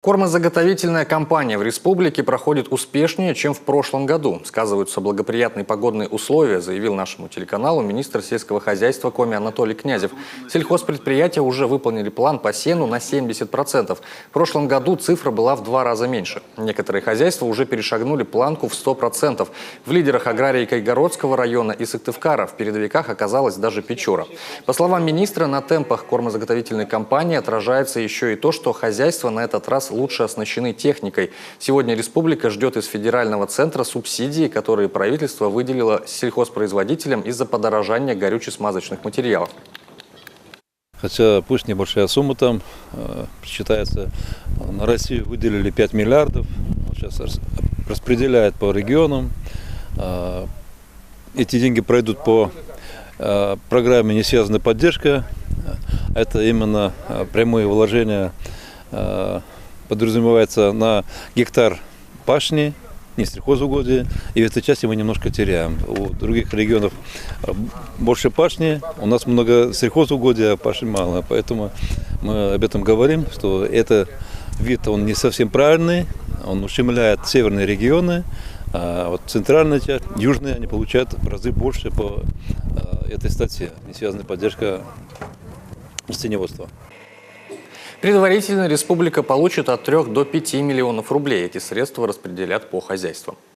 Кормозаготовительная кампания в республике проходит успешнее, чем в прошлом году. Сказываются благоприятные погодные условия, заявил нашему телеканалу министр сельского хозяйства Коми Анатолий Князев. Сельхозпредприятия уже выполнили план по сену на 70%. В прошлом году цифра была в 2 раза меньше. Некоторые хозяйства уже перешагнули планку в 100%. В лидерах аграрии Кайгородского района и Сыктывкара в передовиках оказалась даже Печора. По словам министра, на темпах кормозаготовительной кампании отражается еще и то, что хозяйства на этот раз лучше оснащены техникой. Сегодня республика ждет из федерального центра субсидии, которые правительство выделило сельхозпроизводителям из-за подорожания горюче-смазочных материалов. Хотя пусть небольшая сумма там считается, на Россию выделили 5 миллиардов, сейчас распределяют по регионам. Эти деньги пройдут по программе «Несвязанная поддержка». Это именно прямые вложения, подразумевается на гектар пашни, не сельхозугодия, и в этой части мы немножко теряем. У других регионов больше пашни, у нас много сельхозугодия, а пашни мало. Поэтому мы об этом говорим, что этот вид, он не совсем правильный, он ущемляет северные регионы, а вот центральная часть, южные, они получают в разы больше по этой статье, несвязанная поддержка растениеводства. Предварительно республика получит от 3 до 5 миллионов рублей. Эти средства распределят по хозяйствам.